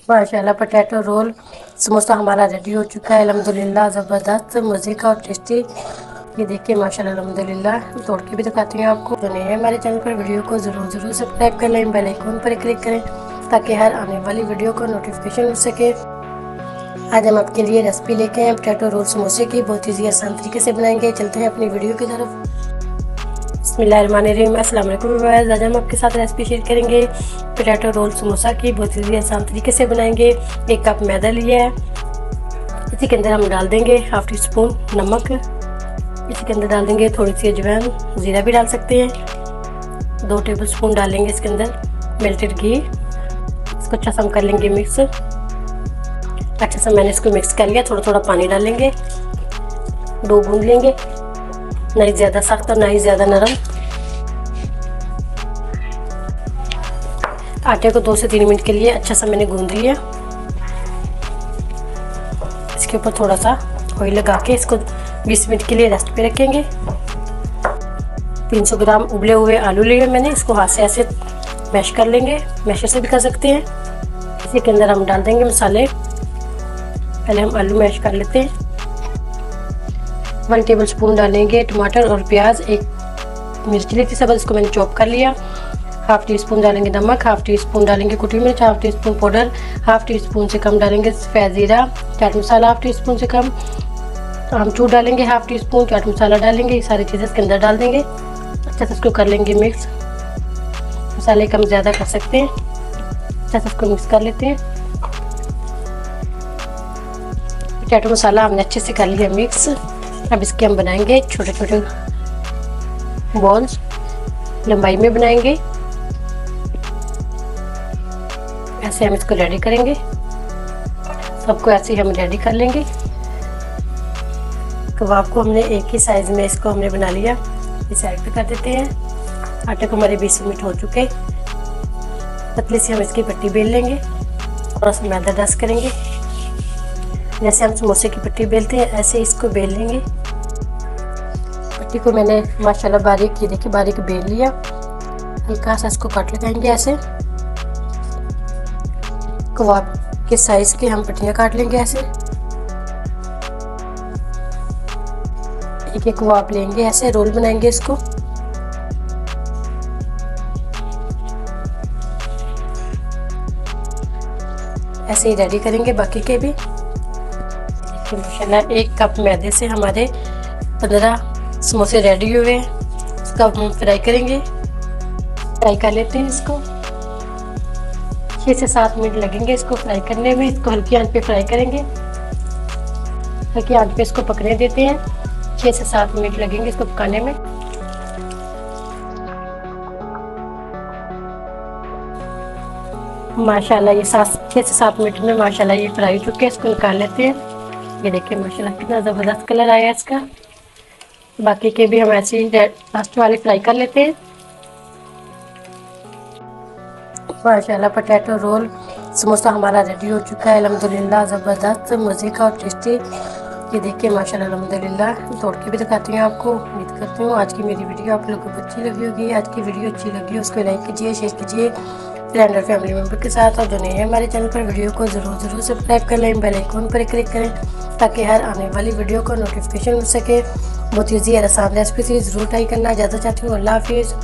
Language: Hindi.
माशाल्लाह पोटैटो रोल समोसा हमारा रेडी हो चुका है अल्हम्दुलिल्लाह। ज़बरदस्त मज़े का और टेस्टी। ये देखिए माशाल्लाह अल्हम्दुलिल्लाह। तोड़ के भी दिखाती हूँ आपको। तो नए हमारे चैनल पर वीडियो को ज़रूर सब्सक्राइब कर लें, बेल आइकन पर क्लिक करें ताकि हर आने वाली वीडियो को नोटिफिकेशन मिल सके। आज हम आपके लिए रेसिपी लेके आए पोटैटो रोल समोसे की। बहुत ईजी आसान तरीके से बनाएंगे। चलते हैं अपनी वीडियो की तरफ। बिस्मिल्लाहिर्रहमानिर्रहीम। अस्सलाम वालेकुम व्यूअर्स। आज हम आपके साथ रेसिपी शेयर करेंगे पोटैटो रोल समोसा की। बहुत ही आसान तरीके से बनाएंगे। 1 कप मैदा लिया है, इसी के अंदर हम डाल देंगे हाफ टी स्पून नमक। इसी के अंदर डाल देंगे थोड़ी सी अजवाइन, ज़ीरा भी डाल सकते हैं। 2 टेबल स्पून डालेंगे इसके अंदर मेल्टेड घी। इसको अच्छा सा हम कर लेंगे मिक्स। अच्छा सा मैंने इसको मिक्स कर लिया। थोड़ा थोड़ा पानी डालेंगे, डो गूंद लेंगे, ना ही ज़्यादा सख्त और ना ही ज़्यादा नरम। आटे को 2 से 3 मिनट के लिए अच्छा सा मैंने गूंद लिया। इसके ऊपर थोड़ा सा ऑयल लगा के इसको 20 मिनट के लिए रेस्ट पे रखेंगे। 300 ग्राम उबले हुए आलू लिए मैंने। इसको हाथ से ऐसे मैश कर लेंगे, मैशर से भी कर सकते हैं। इसी के अंदर हम डाल देंगे मसाले। पहले हम आलू मैश कर लेते हैं। 1 टेबल स्पून डालेंगे टमाटर और प्याज। 1 मिर्च ली थी सब्ज़, इसको मैंने चॉप कर लिया। हाफ टी स्पून डालेंगे नमक, हाफ टी स्पून डालेंगे कुटी मिर्च, half tea spoon powder, half tea spoon से कम डालेंगे सफ़ेद ज़ीरा, chaat masala half tea spoon से कम, आमचूर डालेंगे half tea spoon, chaat masala डालेंगे। ये सारी चीज़ें इसके अंदर डाल देंगे। अच्छा से इसको कर लेंगे मिक्स। मसाले कम ज़्यादा कर सकते हैं। अच्छा से इसको मिक्स कर लेते हैं। पोटैटो मसाला हमने अच्छे से कर लिया मिक्स। अब इसके हम बनाएंगे छोटे छोटे बॉल्स, लंबाई में बनाएंगे। ऐसे हम इसको रेडी करेंगे। सबको ऐसे ही हम रेडी कर लेंगे। कबाब को हमने एक ही साइज में इसको हमने बना लिया। इस साइड पे कर देते हैं। आटे को हमारे 20 मिनट हो चुके। पतली सी हम इसकी पट्टी बेल लेंगे और उसमें मैदा डस्ट करेंगे। जैसे हम समोसे की पट्टी बेलते हैं ऐसे इसको बेल लेंगे। पट्टी को मैंने माशाल्लाह बारीक, ये देखिए बारीक बेल लिया। हल्का सा इसको काट लगाएंगे ऐसे। कबाब के साइज के हम पट्टियाँ काट लेंगे ऐसे। एक कबाब लेंगे ऐसे, रोल बनाएंगे इसको। ऐसे ही रेडी करेंगे बाकी के भी। देखिए माशाल्लाह 1 कप मैदे से हमारे 15 समोसे रेडी हुए। इसको हम फ्राई करेंगे। फ्राई कर लेते हैं इसको। 6 से 7 मिनट लगेंगे इसको फ्राई करने में। इसको हल्की आंच पे फ्राई करेंगे। हल्की आंच पे इसको पकने देते हैं। 6 से 7 मिनट लगेंगे इसको पकाने में। माशाल्लाह ये 6 से 7 मिनट में माशाल्लाह ये फ्राई हो चुके हैं। इसको निकाल लेते हैं। ये देखिए माशाल्लाह कितना ज़बरदस्त कलर आया है इसका। बाकी के भी हम ऐसे ही लास्ट वाले फ्राई कर लेते हैं। माशाल्लाह पोटैटो रोल समोसा हमारा रेडी हो चुका है अल्हम्दुलिल्लाह। ज़बरदस्त मज़े का और टेस्टी। ये देखिए माशाल्लाह अल्हम्दुलिल्लाह। तोड़ के भी दिखाती हूँ आपको। उम्मीद करती हूँ आज की मेरी वीडियो आप लोगों को अच्छी लगी होगी। आज की वीडियो अच्छी लगी उसको लाइक कीजिए, शेयर कीजिए फ्रेंड और फैमिली मेम्बर के साथ। और जो नए हैं हमारे चैनल पर वीडियो को ज़रूर सब्सक्राइब कर लें, बेल आइकन पर क्लिक करें ताकि हर आने वाली वीडियो को नोटिफिकेशन मिल सके। बहुत ईजी और आसान रेसिपी ज़रूर ट्राई करना। ज़्यादा चाहती हूँ। अल्लाह हाफिज़।